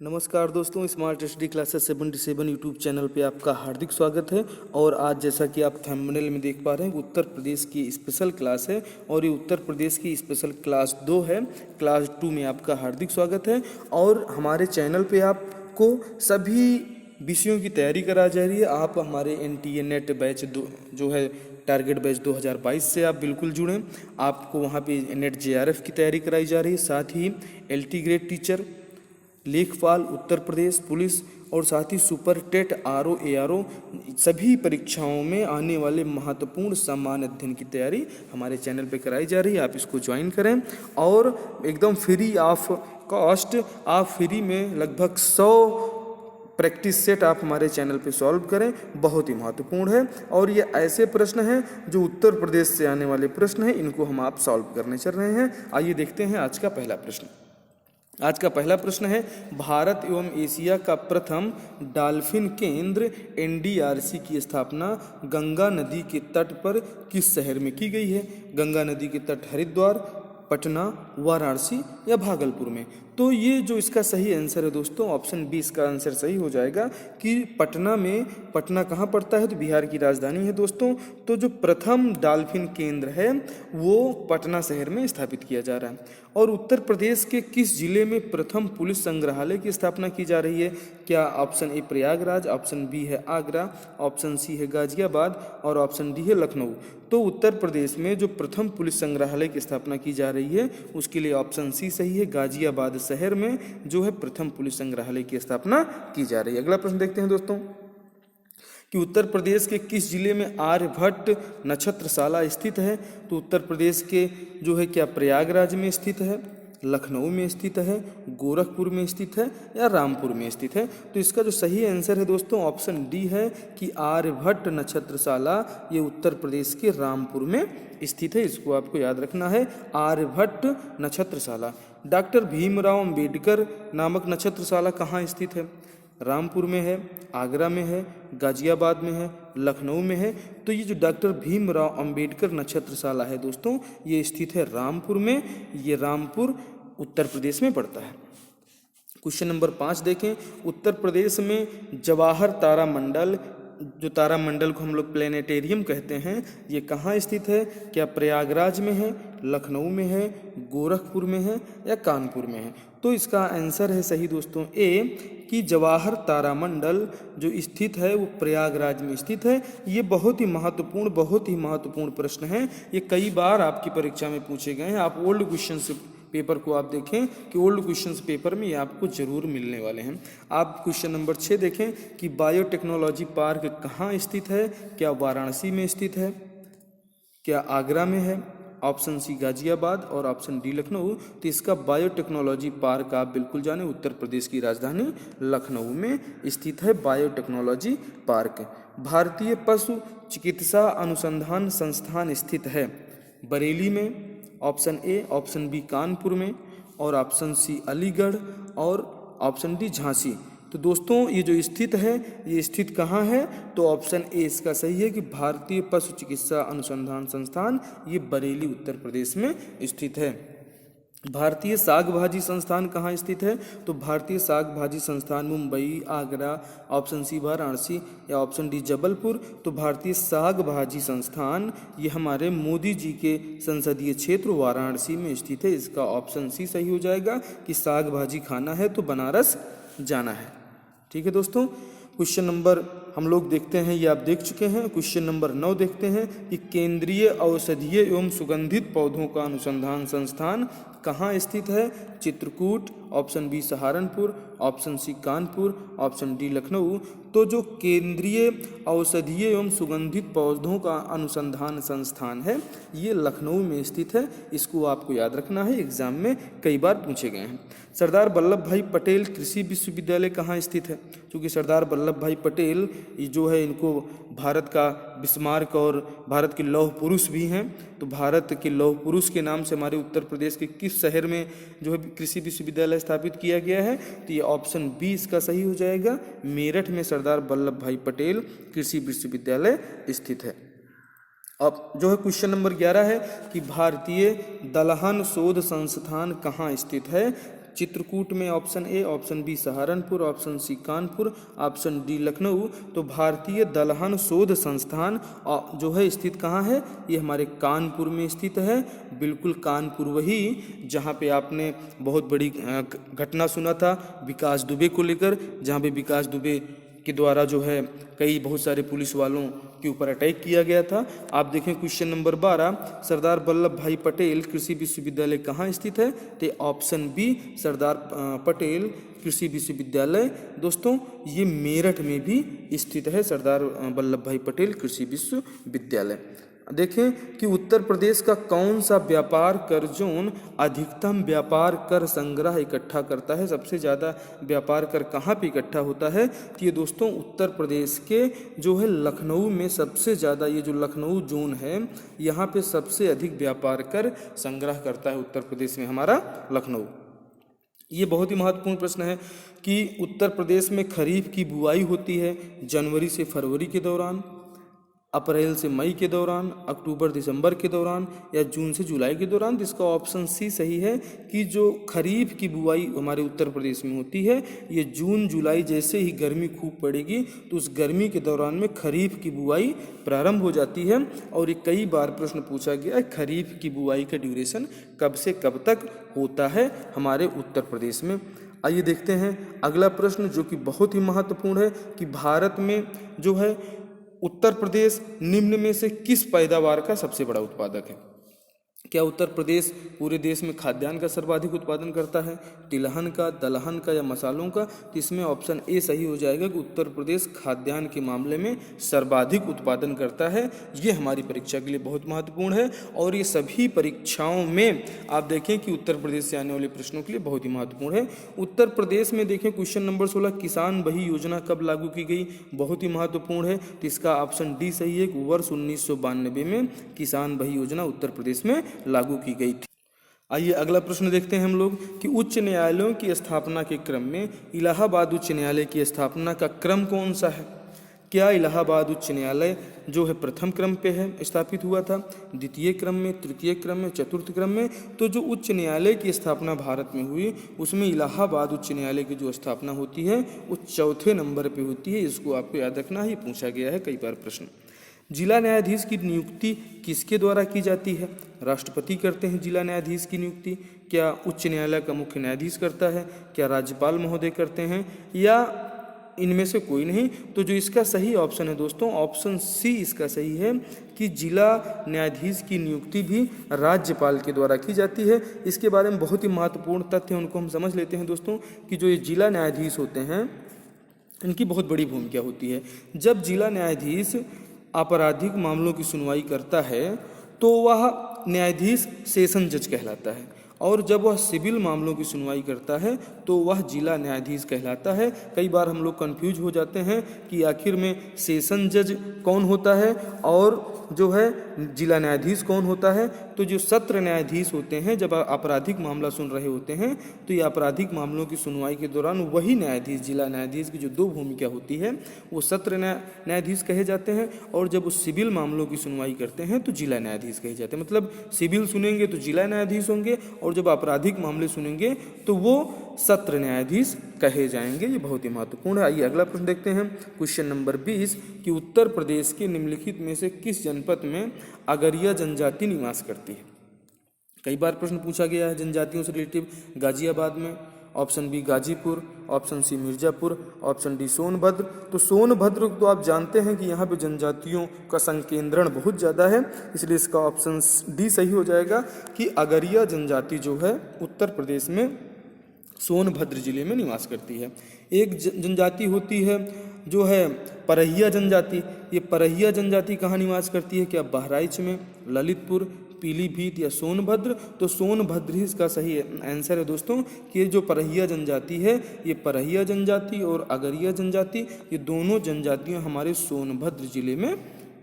नमस्कार दोस्तों, smart study classes 77 YouTube channel पे आपका हार्दिक स्वागत है। और आज जैसा कि आप थंबनेल में देख पा रहे हैं, उत्तर प्रदेश की स्पेशल क्लास है और ये उत्तर प्रदेश की स्पेशल क्लास 2 है। क्लास 2 में आपका हार्दिक स्वागत है। और हमारे चैनल पे आपको सभी विषयों की तैयारी करा जा रही है। आप हमारे NTA नेट बैच जो है टारगेट बैच 2022 से आप बिल्कुल जुड़ें। आपको वहाँ पे नेट JRF की तैयारी कराई जा रही है, साथ ही LT ग्रेड टीचर, लेखपाल उत्तर प्रदेश पुलिस और साथ ही सुपर टेट RO ARO सभी परीक्षाओं में आने वाले महत्वपूर्ण सामान्य अध्ययन की तैयारी हमारे चैनल पे कराई जा रही है। आप इसको ज्वाइन करें और एकदम फ्री ऑफ कॉस्ट आप फ्री में लगभग 100 प्रैक्टिस सेट आप हमारे चैनल पे सॉल्व करें। बहुत ही महत्वपूर्ण है और ये ऐसे प्रश्न हैं जो उत्तर प्रदेश से आने वाले प्रश्न हैं, इनको हम आप सॉल्व करने चल रहे हैं। आइए देखते हैं आज का पहला प्रश्न। आज का पहला प्रश्न है, भारत एवं एशिया का प्रथम डॉल्फिन केंद्र NDRC की स्थापना गंगा नदी के तट पर किस शहर में की गई है? गंगा नदी के तट हरिद्वार, पटना, वाराणसी या भागलपुर में? तो ये जो इसका सही आंसर है दोस्तों, ऑप्शन बी इसका आंसर सही हो जाएगा कि पटना में। पटना कहाँ पड़ता है? तो बिहार की राजधानी है दोस्तों। तो जो प्रथम डॉल्फिन केंद्र है वो पटना शहर में स्थापित किया जा रहा है। और उत्तर प्रदेश के किस जिले में प्रथम पुलिस संग्रहालय की स्थापना की जा रही है? क्या option A Prayagraj, option B है आगरा, ऑप्शन सी है गाजियाबाद और ऑप्शन डी है लखनऊ? तो उत्तर प्रदेश में जो प्रथम पुलिस संग्रहालय की स्थापना की जा रही है उसके लिए ऑप्शन सी सही है। गाजियाबाद शहर में जो है प्रथम पुलिस संग्रहालय की स्थापना की जा रही है। अगला प्रश्न देखते हैं दोस्तों कि उत्तर प्रदेश के किस जिले में आर्यभट्ट नक्षत्रशाला स्थित है? तो उत्तर प्रदेश के जो है क्या प्रयागराज में स्थित है, लखनऊ में स्थित है, गोरखपुर में स्थित है या रामपुर में स्थित है? तो इसका जो सही आंसर है दोस्तों ऑप्शन डी है कि आर्यभट्ट नक्षत्रशाला ये उत्तर प्रदेश के रामपुर में स्थित है। इसको आपको याद रखना है, आर्यभट्ट नक्षत्रशाला। डॉक्टर भीमराव अंबेडकर नामक नक्षत्रशाला कहाँ स्थित है? रामपुर में है, आगरा में है, गाजियाबाद में है, लखनऊ में है? तो ये जो डॉक्टर भीमराव अंबेडकर नक्षत्रशाला है दोस्तों ये स्थित है रामपुर में। ये रामपुर उत्तर प्रदेश में पड़ता है। क्वेश्चन नंबर 5 देखें, उत्तर प्रदेश में जवाहर तारामंडल, जो तारामंडल को हम लोग प्लेनेटेरियम कहते हैं, ये कहाँ स्थित है? क्या प्रयागराज में है, लखनऊ में है, गोरखपुर में है या कानपुर में है? तो इसका आंसर है सही दोस्तों ए कि जवाहर तारामंडल जो स्थित है वो प्रयागराज में स्थित है। ये बहुत ही महत्वपूर्ण प्रश्न है। ये कई बार आपकी परीक्षा में पूछे गए हैं। आप ओल्ड क्वेश्चंस पेपर को आप देखें कि ओल्ड क्वेश्चंस पेपर में ये आपको जरूर मिलने वाले हैं। आप क्वेश्चन नंबर 6 देखें कि बायोटेक्नोलॉजी पार्क कहाँ स्थित है? क्या वाराणसी में स्थित है, क्या आगरा में है, ऑप्शन सी गाजियाबाद और ऑप्शन डी लखनऊ? तो इसका बायोटेक्नोलॉजी पार्क आप बिल्कुल जाने, उत्तर प्रदेश की राजधानी लखनऊ में स्थित है बायोटेक्नोलॉजी पार्क। भारतीय पशु चिकित्सा अनुसंधान संस्थान स्थित है बरेली में, option A, option B Kanpur में और ऑप्शन सी अलीगढ़ और ऑप्शन डी झांसी? तो दोस्तों ये जो स्थित है ये स्थित कहाँ है? तो ऑप्शन ए इसका सही है कि भारतीय पशु चिकित्सा अनुसंधान संस्थान ये बरेली उत्तर प्रदेश में स्थित है। भारतीय साग भाजी संस्थान कहाँ स्थित है? तो भारतीय साग भाजी संस्थान मुंबई, आगरा, ऑप्शन सी वाराणसी या ऑप्शन डी जबलपुर? तो भारतीय साग भाजी संस्थान ये हमारे मोदी जी के संसदीय क्षेत्र वाराणसी में स्थित है। इसका ऑप्शन सी सही हो जाएगा कि साग भाजी खाना है तो बनारस जाना है। ठीक है दोस्तों, क्वेश्चन नंबर हम लोग देखते हैं, ये आप देख चुके हैं। क्वेश्चन नंबर 9 देखते हैं कि केंद्रीय औषधीय एवं सुगंधित पौधों का अनुसंधान संस्थान कहाँ स्थित है? Chitrakoot, option B Saharanpur, option C Kanpur, option D Lucknow? तो जो केंद्रीय औषधीय एवं सुगंधित पौधों का अनुसंधान संस्थान है ये लखनऊ में स्थित है। इसको आपको याद रखना है, एग्जाम में कई बार पूछे गए हैं। सरदार वल्लभ भाई पटेल कृषि विश्वविद्यालय कहाँ स्थित है? क्योंकि सरदार वल्लभ भाई पटेल जो है इनको भारत का बिस्मार्क और भारत के लौह पुरुष भी हैं। तो भारत के लौह पुरुष के नाम से हमारे उत्तर प्रदेश के किस शहर में जो है कृषि विश्वविद्यालय स्थापित किया गया है? तो ये ऑप्शन बी इसका सही हो जाएगा, मेरठ में सरदार वल्लभ भाई पटेल कृषि विश्वविद्यालय स्थित है। अब जो है क्वेश्चन नंबर 11 है कि भारतीय दलहन शोध संस्थान कहाँ स्थित है? चित्रकूट में option A, option B Saharanpur, option C Kanpur, option D Lucknow. तो भारतीय दलहन शोध संस्थान जो है स्थित कहाँ है? ये हमारे कानपुर में स्थित है। बिल्कुल कानपुर वही जहाँ पे आपने बहुत बड़ी घटना सुना था विकास दुबे को लेकर, जहाँ पे विकास दुबे के द्वारा जो है कई बहुत सारे पुलिस वालों के ऊपर अटैक किया गया था। आप देखें क्वेश्चन नंबर 12, सरदार वल्लभ भाई पटेल कृषि विश्वविद्यालय कहाँ स्थित है? तो ऑप्शन बी सरदार पटेल कृषि विश्वविद्यालय दोस्तों ये मेरठ में भी स्थित है, सरदार वल्लभ भाई पटेल कृषि विश्वविद्यालय। देखें कि उत्तर प्रदेश का कौन सा व्यापार कर जोन अधिकतम व्यापार कर संग्रह इकट्ठा करता है? सबसे ज़्यादा व्यापार कर कहाँ पे इकट्ठा होता है? तो ये दोस्तों उत्तर प्रदेश के जो है लखनऊ में सबसे ज़्यादा, ये जो लखनऊ जोन है यहाँ पे सबसे अधिक व्यापार कर संग्रह करता है उत्तर प्रदेश में हमारा लखनऊ। ये बहुत ही महत्वपूर्ण प्रश्न है कि उत्तर प्रदेश में खरीफ की बुआई होती है जनवरी से फरवरी के दौरान, अप्रैल से मई के दौरान, अक्टूबर दिसंबर के दौरान या जून से जुलाई के दौरान। तो इसका ऑप्शन सी सही है कि जो खरीफ की बुआई हमारे उत्तर प्रदेश में होती है ये जून जुलाई, जैसे ही गर्मी खूब पड़ेगी तो उस गर्मी के दौरान में खरीफ की बुआई प्रारंभ हो जाती है। और ये कई बार प्रश्न पूछा गया है खरीफ की बुआई का ड्यूरेशन कब से कब तक होता है हमारे उत्तर प्रदेश में। आइए देखते हैं अगला प्रश्न जो कि बहुत ही महत्वपूर्ण है कि भारत में जो है उत्तर प्रदेश निम्न में से किस पैदावार का सबसे बड़ा उत्पादक है? क्या उत्तर प्रदेश पूरे देश में खाद्यान्न का सर्वाधिक उत्पादन करता है, तिलहन का, दलहन का या मसालों का? तो इसमें ऑप्शन ए सही हो जाएगा कि उत्तर प्रदेश खाद्यान्न के मामले में सर्वाधिक उत्पादन करता है। ये हमारी परीक्षा के लिए बहुत महत्वपूर्ण है और ये सभी परीक्षाओं में आप देखें कि उत्तर प्रदेश से आने वाले प्रश्नों के लिए बहुत ही महत्वपूर्ण है। उत्तर प्रदेश में देखें क्वेश्चन नंबर 16, किसान बही योजना कब लागू की गई? बहुत ही महत्वपूर्ण है। तो इसका ऑप्शन डी सही है कि वर्ष 1992 में किसान बही योजना उत्तर प्रदेश में लागू की गई थी। आइए अगला प्रश्न देखते हैं हम लोग कि उच्च न्यायालयों की स्थापना के क्रम में इलाहाबाद उच्च न्यायालय की स्थापना का क्रम कौन सा है? क्या इलाहाबाद उच्च न्यायालय जो है प्रथम क्रम पे है स्थापित हुआ था, द्वितीय क्रम में, तृतीय क्रम में, चतुर्थ क्रम में? तो जो उच्च न्यायालय की स्थापना भारत में हुई उसमें इलाहाबाद उच्च न्यायालय की जो स्थापना होती है वो चौथे नंबर पे होती है। इसको आपको याद रखना, ही पूछा गया है कई बार प्रश्न। जिला न्यायाधीश की नियुक्ति किसके द्वारा की जाती है? राष्ट्रपति करते हैं जिला न्यायाधीश की नियुक्ति। क्या उच्च न्यायालय का मुख्य न्यायाधीश करता है? क्या राज्यपाल महोदय करते हैं या इनमें से कोई नहीं? तो जो इसका सही ऑप्शन है दोस्तों ऑप्शन सी इसका सही है कि जिला न्यायाधीश की नियुक्ति भी राज्यपाल के द्वारा की जाती है। इसके बारे में बहुत ही महत्वपूर्ण तथ्य उनको हम समझ लेते हैं दोस्तों कि जो ये जिला न्यायाधीश होते हैं इनकी बहुत बड़ी भूमिका होती है। जब जिला न्यायाधीश आपराधिक मामलों की सुनवाई करता है तो वह न्यायाधीश सेशन जज कहलाता है और जब वह सिविल मामलों की सुनवाई करता है तो वह जिला न्यायाधीश कहलाता है। कई बार हम लोग कंफ्यूज हो जाते हैं कि आखिर में सेशन जज कौन होता है और जो है जिला न्यायाधीश कौन होता है। तो जो सत्र न्यायाधीश होते हैं जब आपराधिक मामला सुन रहे होते हैं तो ये आपराधिक मामलों की सुनवाई के दौरान वही न्यायाधीश, जिला न्यायाधीश की जो दो भूमिका होती है वो सत्र न्यायाधीश कहे जाते हैं और जब वो सिविल मामलों की सुनवाई करते हैं तो जिला न्यायाधीश कहे जाते हैं। मतलब सिविल सुनेंगे तो जिला न्यायाधीश होंगे और जब आपराधिक मामले सुनेंगे तो वो सत्र न्यायाधीश कहे जाएंगे। ये बहुत ही महत्वपूर्ण है। आइए अगला प्रश्न देखते हैं क्वेश्चन नंबर 20 कि उत्तर प्रदेश के निम्नलिखित में से किस जनपद में अगरिया जनजाति निवास करती है? कई बार प्रश्न पूछा गया है जनजातियों से रिलेटिव। गाजियाबाद में, option B Ghazipur, option C Mirzapur, option D Sonbhadra. तो सोनभद्र तो आप जानते हैं कि यहाँ पे जनजातियों का संकेंद्रण बहुत ज़्यादा है, इसलिए इसका ऑप्शन डी सही हो जाएगा कि अगरिया जनजाति जो है उत्तर प्रदेश में सोनभद्र जिले में निवास करती है। एक जनजाति होती है जो है परहिया जनजाति। ये परहिया जनजाति कहाँ निवास करती है? क्या बहराइच में, ललितपुर, पीलीभीत या सोनभद्र? तो सोनभद्र ही इसका सही आंसर है दोस्तों कि ये जो परहिया जनजाति है ये परहिया जनजाति और अगरिया जनजाति ये दोनों जनजातियाँ हमारे सोनभद्र जिले में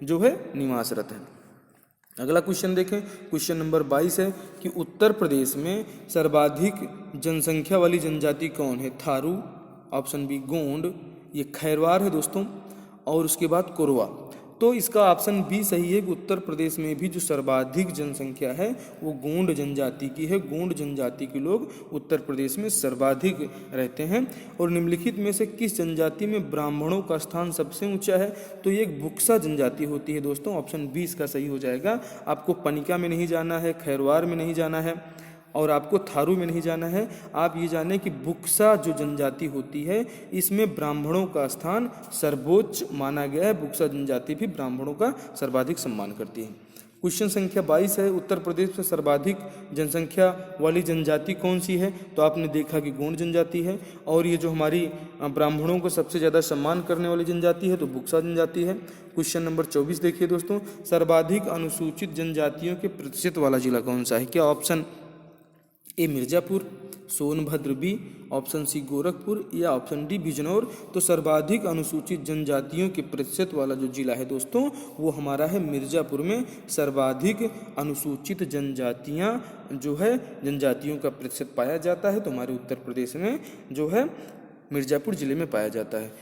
जो है निवासरत हैं। अगला क्वेश्चन देखें, क्वेश्चन नंबर 22 है कि उत्तर प्रदेश में सर्वाधिक जनसंख्या वाली जनजाति कौन है? थारू, ऑप्शन बी गोंड, ये खैरवार है दोस्तों, और उसके बाद कोरवा। तो इसका ऑप्शन बी सही है कि उत्तर प्रदेश में भी जो सर्वाधिक जनसंख्या है वो गोंड जनजाति की है। गोंड जनजाति के लोग उत्तर प्रदेश में सर्वाधिक रहते हैं। और निम्नलिखित में से किस जनजाति में ब्राह्मणों का स्थान सबसे ऊंचा है? तो ये एक बुक्सा जनजाति होती है दोस्तों। ऑप्शन बी इसका सही हो जाएगा। आपको पनिका में नहीं जाना है, खैरवार में नहीं जाना है और आपको थारू में नहीं जाना है। आप ये जानें कि बुक्सा जो जनजाति होती है इसमें ब्राह्मणों का स्थान सर्वोच्च माना गया है। बुक्सा जनजाति भी ब्राह्मणों का सर्वाधिक सम्मान करती है। क्वेश्चन संख्या 22 है, उत्तर प्रदेश में सर्वाधिक जनसंख्या वाली जनजाति कौन सी है? तो आपने देखा कि गोंड जनजाति है। और ये जो हमारी ब्राह्मणों को सबसे ज़्यादा सम्मान करने वाली जनजाति है तो बुक्सा जनजाति है। क्वेश्चन नंबर 24 देखिए दोस्तों, सर्वाधिक अनुसूचित जनजातियों के प्रतिशत वाला जिला कौन सा है? क्या option A Mirzapur, Sonbhadra B, option C Gorakhpur या ऑप्शन डी बिजनौर? तो सर्वाधिक अनुसूचित जनजातियों के प्रतिशत वाला जो जिला है दोस्तों वो हमारा है मिर्जापुर में। सर्वाधिक अनुसूचित जनजातियां जो है जनजातियों का प्रतिशत पाया जाता है तो हमारे उत्तर प्रदेश में जो है मिर्जापुर जिले में पाया जाता है।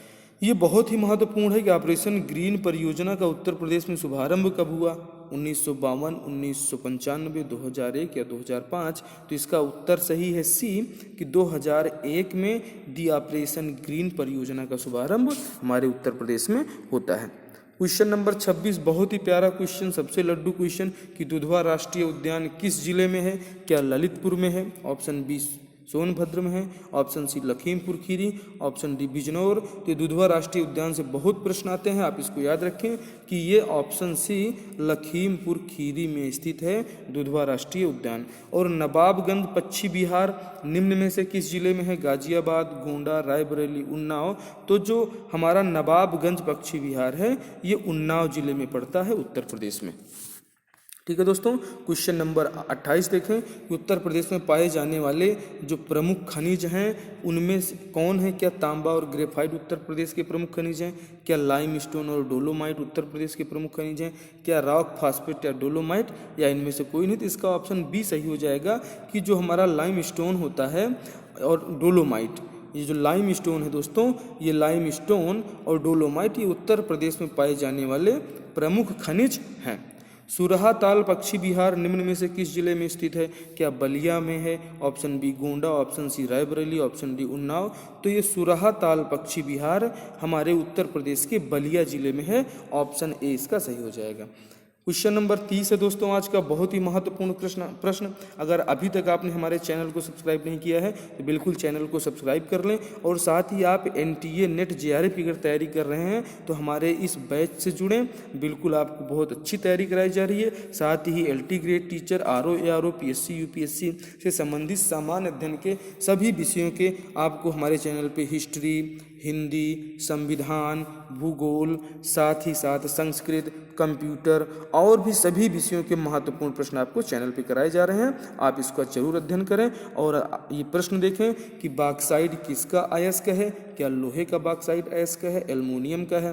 ये बहुत ही महत्वपूर्ण है कि ऑपरेशन ग्रीन परियोजना का उत्तर प्रदेश में शुभारंभ कब हुआ? 1952, 1995, 2001 या 2005? तो इसका उत्तर सही है सी कि 2001 में दी ऑपरेशन ग्रीन परियोजना का शुभारंभ हमारे उत्तर प्रदेश में होता है। क्वेश्चन नंबर 26 बहुत ही प्यारा क्वेश्चन, सबसे लड्डू क्वेश्चन कि दुधवा राष्ट्रीय उद्यान किस जिले में है? क्या ललितपुर में है? ऑप्शन बी सोनभद्र में है, option C Lakhimpur Kheri, option D Bijnor. तो दुधवा राष्ट्रीय उद्यान से बहुत प्रश्न आते हैं, आप इसको याद रखें कि ये ऑप्शन सी लखीमपुर खीरी में स्थित है दुधवा राष्ट्रीय उद्यान। और नवाबगंज पश्चिमी बिहार निम्न में से किस जिले में है? गाजियाबाद, गोंडा, रायबरेली, उन्नाव? तो जो हमारा नवाबगंज पश्चिमी बिहार है ये उन्नाव जिले में पड़ता है उत्तर प्रदेश में। ठीक है दोस्तों, क्वेश्चन नंबर 28 देखें कि उत्तर प्रदेश में पाए जाने वाले जो प्रमुख खनिज हैं उनमें से कौन है? क्या तांबा और ग्रेफाइट उत्तर प्रदेश के प्रमुख खनिज हैं? क्या लाइमस्टोन और डोलोमाइट उत्तर प्रदेश के प्रमुख खनिज हैं? क्या रॉक फास्फेट या डोलोमाइट या इनमें से कोई नहीं? तो इसका ऑप्शन बी सही हो जाएगा कि जो हमारा लाइमस्टोन होता है और डोलोमाइट, ये जो लाइमस्टोन है दोस्तों, ये लाइमस्टोन और डोलोमाइट ये उत्तर प्रदेश में पाए जाने वाले प्रमुख खनिज हैं। सुरहा ताल पश्चिमी बिहार निम्न में से किस जिले में स्थित है? क्या बलिया में है? Option B Gonda, option C Raebareli, option D Unnao? तो ये सुरहा ताल पश्चिमी बिहार हमारे उत्तर प्रदेश के बलिया जिले में है। ऑप्शन ए इसका सही हो जाएगा। क्वेश्चन नंबर 30 है दोस्तों आज का, बहुत ही महत्वपूर्ण प्रश्न। अगर अभी तक आपने हमारे चैनल को सब्सक्राइब नहीं किया है तो बिल्कुल चैनल को सब्सक्राइब कर लें। और साथ ही आप NTA नेट JRF की अगर तैयारी कर रहे हैं तो हमारे इस बैच से जुड़ें, बिल्कुल आपको बहुत अच्छी तैयारी कराई जा रही है। साथ ही LT grade teacher, RO ARO PSC UPSC से संबंधित सामान्य अध्ययन के सभी विषयों के आपको हमारे चैनल पर हिस्ट्री, हिंदी, संविधान, भूगोल, साथ ही साथ संस्कृत, कंप्यूटर और भी सभी विषयों के महत्वपूर्ण प्रश्न आपको चैनल पे कराए जा रहे हैं। आप इसका जरूर अध्ययन करें। और ये प्रश्न देखें कि बॉक्साइट किसका अयस्क है? क्या लोहे का बॉक्साइट अयस्क है, एल्युमिनियम का है,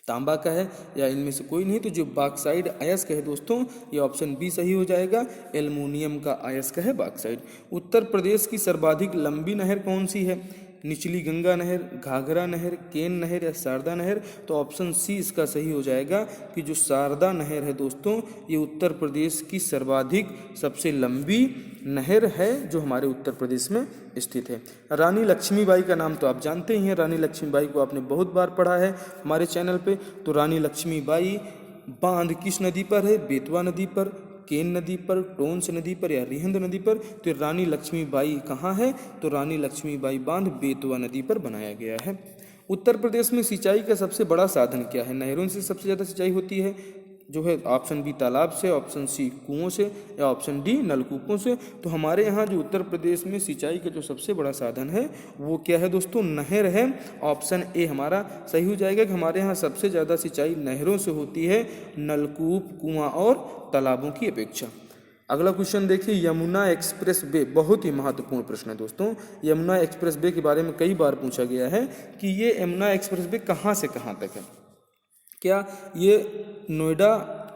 तांबा का है या इनमें से कोई नहीं? तो जो बॉक्साइट अयस्क है दोस्तों ये ऑप्शन बी सही हो जाएगा, एल्युमिनियम का अयस्क है बॉक्साइट। उत्तर प्रदेश की सर्वाधिक लंबी नहर कौन सी है? निचली गंगा नहर, घाघरा नहर, केन नहर या शारदा नहर? तो ऑप्शन सी इसका सही हो जाएगा कि जो शारदा नहर है दोस्तों ये उत्तर प्रदेश की सर्वाधिक सबसे लंबी नहर है जो हमारे उत्तर प्रदेश में स्थित है। रानी लक्ष्मीबाई का नाम तो आप जानते ही हैं, रानी लक्ष्मीबाई को आपने बहुत बार पढ़ा है हमारे चैनल पे। तो रानी लक्ष्मीबाई बांध किस नदी पर है? बेतवा नदी पर, केन नदी पर, टोंस नदी पर या रिहंद नदी पर? तो रानी लक्ष्मीबाई कहाँ है? तो रानी लक्ष्मीबाई बांध बेतवा नदी पर बनाया गया है। उत्तर प्रदेश में सिंचाई का सबसे बड़ा साधन क्या है? नहरों से सबसे ज़्यादा सिंचाई होती है जो है ऑप्शन बी तालाब से, ऑप्शन सी कुओं से या ऑप्शन डी नलकूपों से। तो हमारे यहाँ जो उत्तर प्रदेश में सिंचाई का जो सबसे बड़ा साधन है वो क्या है दोस्तों? नहर है। ऑप्शन ए हमारा सही हो जाएगा कि हमारे यहाँ सबसे ज़्यादा सिंचाई नहरों से होती है नलकूप, कुआं और तालाबों की अपेक्षा। अगला क्वेश्चन देखिए, यमुना एक्सप्रेस वे, बहुत ही महत्वपूर्ण प्रश्न है दोस्तों। यमुना एक्सप्रेस वे के बारे में कई बार पूछा गया है कि ये यमुना एक्सप्रेस वे कहाँ से कहाँ तक है? क्या ये नोएडा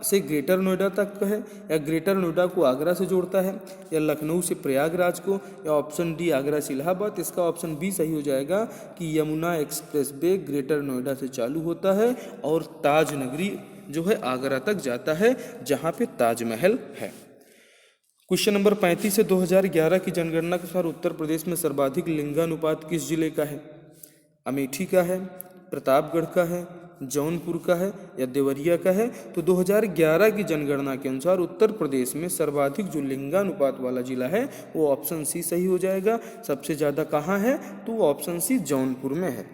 से ग्रेटर नोएडा तक है, या ग्रेटर नोएडा को आगरा से जोड़ता है, या लखनऊ से प्रयागराज को, या ऑप्शन डी आगरा से इलाहाबाद। इसका ऑप्शन बी सही हो जाएगा कि Yamuna express way greater Noida से चालू होता है और ताज नगरी जो है आगरा तक जाता है, जहाँ पे ताजमहल है। क्वेश्चन नंबर 35 से 2011 की जनगणना के अनुसार उत्तर प्रदेश में सर्वाधिक लिंगानुपात किस जिले का है? अमेठी का है, प्रतापगढ़ का है, जौनपुर का है, या देवरिया का है? तो 2011 की जनगणना के अनुसार उत्तर प्रदेश में सर्वाधिक जो लिंगानुपात वाला जिला है वो ऑप्शन सी सही हो जाएगा। सबसे ज़्यादा कहाँ है? तो वो ऑप्शन सी जौनपुर में है।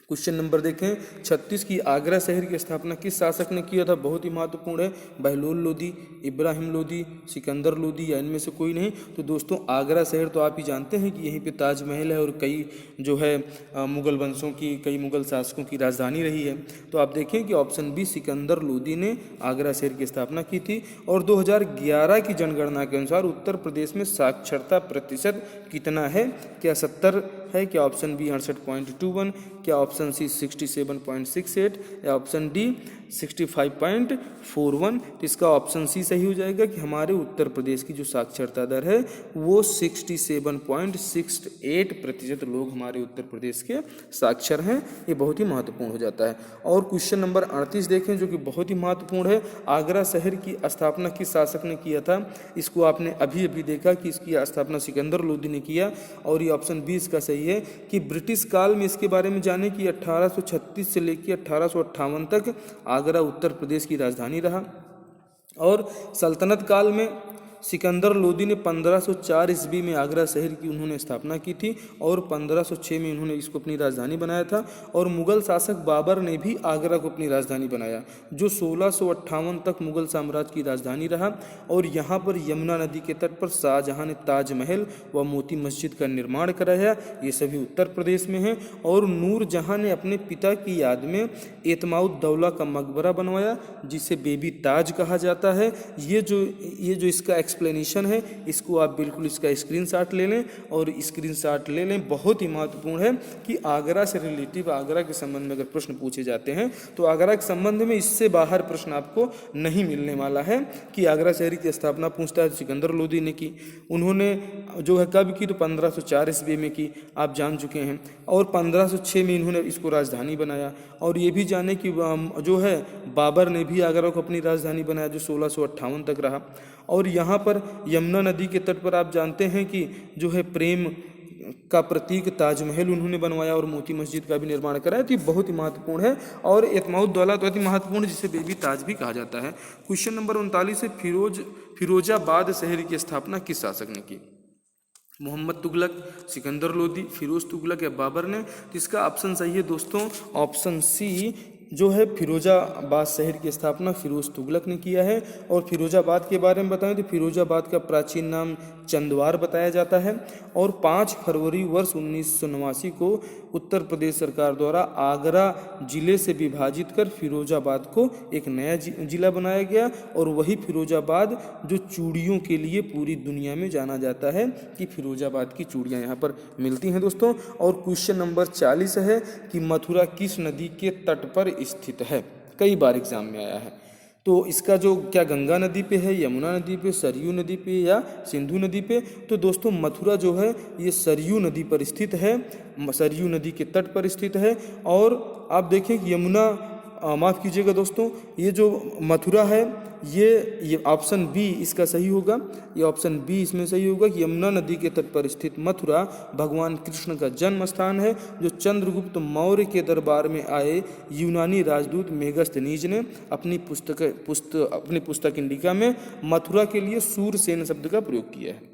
क्वेश्चन नंबर देखें 36 की आगरा शहर की स्थापना किस शासक ने किया था? बहुत ही महत्वपूर्ण है। बहलोल लोदी, इब्राहिम लोदी, सिकंदर लोदी, या इनमें से कोई नहीं? तो दोस्तों आगरा शहर तो आप ही जानते हैं कि यहीं पे ताजमहल है और कई जो है मुगल वंशों की, कई मुगल शासकों की राजधानी रही है। तो आप देखें कि ऑप्शन बी सिकंदर लोदी ने आगरा शहर की स्थापना की थी। और 2011 की जनगणना के अनुसार उत्तर प्रदेश में साक्षरता प्रतिशत कितना है? क्या 70 है? क्या ऑप्शन बी 68.21? क्या ऑप्शन सी 67.68? या ऑप्शन डी 65.41? तो इसका ऑप्शन सी सही हो जाएगा कि हमारे उत्तर प्रदेश की जो साक्षरता दर है वो 67.68% लोग हमारे उत्तर प्रदेश के साक्षर हैं। ये बहुत ही महत्वपूर्ण हो जाता है। और क्वेश्चन नंबर 38 देखें जो कि बहुत ही महत्वपूर्ण है। आगरा शहर की स्थापना किस शासक ने किया था? इसको आपने अभी अभी देखा कि इसकी स्थापना सिकंदर लोदी ने किया। और ये ऑप्शन बी इसका सही है कि ब्रिटिश काल में इसके बारे में जाने कि 1836 से लेकर 1858 तक आगरा उत्तर प्रदेश की राजधानी रहा। और सल्तनत काल में सिकंदर लोदी ने 1504 ईस्वी में आगरा शहर की उन्होंने स्थापना की थी और 1506 में उन्होंने इसको अपनी राजधानी बनाया था। और मुगल शासक बाबर ने भी आगरा को अपनी राजधानी बनाया, जो 1658 तक मुगल साम्राज्य की राजधानी रहा। और यहाँ पर यमुना नदी के तट पर शाहजहां ने ताजमहल व मोती मस्जिद का निर्माण कराया। ये सभी उत्तर प्रदेश में हैं। और नूरजहां ने अपने पिता की याद में एतमाउद्दौला का मकबरा बनवाया, जिसे बेबी ताज कहा जाता है। ये जो इसका एक्सप्लेनेशन है, इसको आप बिल्कुल इसका स्क्रीनशॉट ले लें और स्क्रीनशॉट ले लें। बहुत ही महत्वपूर्ण है कि आगरा से रिलेटिव, आगरा के संबंध में अगर प्रश्न पूछे जाते हैं तो आगरा के संबंध में इससे बाहर प्रश्न आपको नहीं मिलने वाला है। कि आगरा शहर की स्थापना पूछता है सिकंदर लोदी ने की। उन्होंने जो है कब की? तो 1504 ईस्वी में की, आप जान चुके हैं। और 1506 में इन्होंने इसको राजधानी बनाया। और ये भी जाने कि जो है बाबर ने भी आगरा को अपनी राजधानी बनाया, जो 1658 तक रहा। और यहाँ पर यमुना नदी के तट पर आप जानते हैं कि जो है प्रेम का प्रतीक ताजमहल उन्होंने बनवाया और मोती मस्जिद का भी निर्माण कराया। तो ये बहुत ही महत्वपूर्ण है। और एतमाउद्दौला तो अति महत्वपूर्ण, जिसे बेबी ताज भी कहा जाता है। क्वेश्चन नंबर 39 से फिरोजाबाद शहर की स्थापना किस शासक ने की? मोहम्मद तुगलक, सिकंदर लोदी, फिरोज तुगलक या बाबर ने? तो इसका ऑप्शन सही है दोस्तों, ऑप्शन सी जो है फिरोजाबाद शहर की स्थापना फिरोज तुगलक ने किया है। और फिरोजाबाद के बारे में बताएं तो फिरोजाबाद का प्राचीन नाम चंदवार बताया जाता है। और 5 फरवरी वर्ष 1989 को उत्तर प्रदेश सरकार द्वारा आगरा जिले से विभाजित कर फिरोजाबाद को एक नया जिला बनाया गया। और वही फिरोजाबाद जो चूड़ियों के लिए पूरी दुनिया में जाना जाता है कि फिरोजाबाद की चूड़ियाँ यहाँ पर मिलती हैं दोस्तों। और क्वेश्चन नंबर 40 है कि मथुरा किस नदी के तट पर स्थित है? कई बार एग्जाम में आया है। तो इसका जो क्या गंगा नदी पे है, यमुना नदी पे, सरयू नदी पे या सिंधु नदी पे? तो दोस्तों मथुरा जो है ये सरयू नदी पर स्थित है, सरयू नदी के तट पर स्थित है। और आप देखें कि यमुना माफ़ कीजिएगा दोस्तों, ये जो मथुरा है ये ऑप्शन बी इसका सही होगा। ये ऑप्शन बी इसमें सही होगा कि यमुना नदी के तट पर स्थित मथुरा भगवान कृष्ण का जन्म स्थान है, जो चंद्रगुप्त मौर्य के दरबार में आए यूनानी राजदूत मेगस्थनीज ने अपनी पुस्तक इंडिका में मथुरा के लिए सूरसेन शब्द का प्रयोग किया है।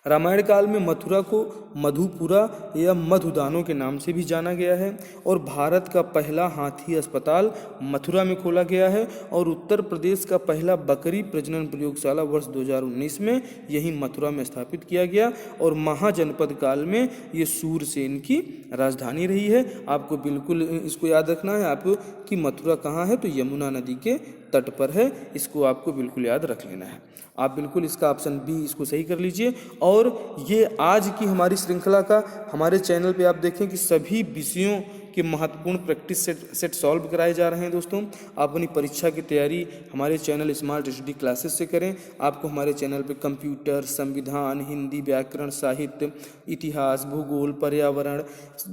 रामायण काल में मथुरा को मधुपुरा या मधुदानों के नाम से भी जाना गया है। और भारत का पहला हाथी अस्पताल मथुरा में खोला गया है। और उत्तर प्रदेश का पहला बकरी प्रजनन प्रयोगशाला वर्ष 2019 में यही मथुरा में स्थापित किया गया। और महाजनपद काल में ये सूरसेन की राजधानी रही है। आपको बिल्कुल इसको याद रखना है आपको कि मथुरा कहाँ है, तो यमुना नदी के तट पर है। इसको आपको बिल्कुल याद रख लेना है। आप बिल्कुल इसका ऑप्शन बी इसको सही कर लीजिए। और ये आज की हमारी श्रृंखला का हमारे चैनल पे आप देखें कि सभी विषयों के महत्वपूर्ण प्रैक्टिस सेट सॉल्व कराए जा रहे हैं। दोस्तों आप अपनी परीक्षा की तैयारी हमारे चैनल स्मार्ट स्टडी क्लासेस से करें। आपको हमारे चैनल पे कंप्यूटर, संविधान, हिंदी, व्याकरण, साहित्य, इतिहास, भूगोल, पर्यावरण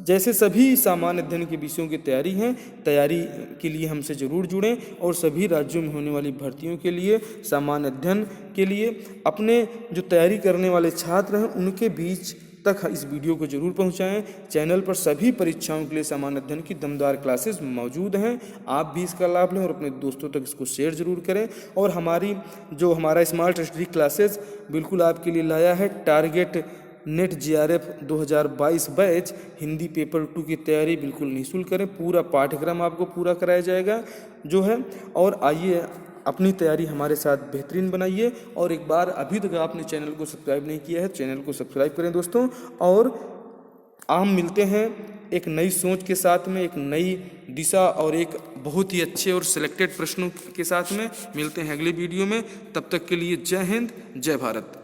जैसे सभी सामान्य अध्ययन के विषयों की तैयारी है। तैयारी के लिए हमसे ज़रूर जुड़ें और सभी राज्यों में होने वाली भर्तियों के लिए, सामान्य अध्ययन के लिए अपने जो तैयारी करने वाले छात्र हैं उनके बीच तक इस वीडियो को जरूर पहुंचाएं। चैनल पर सभी परीक्षाओं के लिए सामान्य अध्ययन की दमदार क्लासेस मौजूद हैं। आप भी इसका लाभ लें और अपने दोस्तों तक इसको शेयर जरूर करें। और हमारा स्मार्ट स्टडी क्लासेस बिल्कुल आपके लिए लाया है target net JRF 2022 batch Hindi paper 2 की तैयारी बिल्कुल निःशुल्क करें। पूरा पाठ्यक्रम आपको पूरा कराया जाएगा जो है। और आइए अपनी तैयारी हमारे साथ बेहतरीन बनाइए। और एक बार अभी तक आपने चैनल को सब्सक्राइब नहीं किया है, चैनल को सब्सक्राइब करें दोस्तों। और हम मिलते हैं एक नई सोच के साथ में, एक नई दिशा और एक बहुत ही अच्छे और सिलेक्टेड प्रश्नों के साथ में मिलते हैं अगले वीडियो में। तब तक के लिए जय हिंद, जय भारत।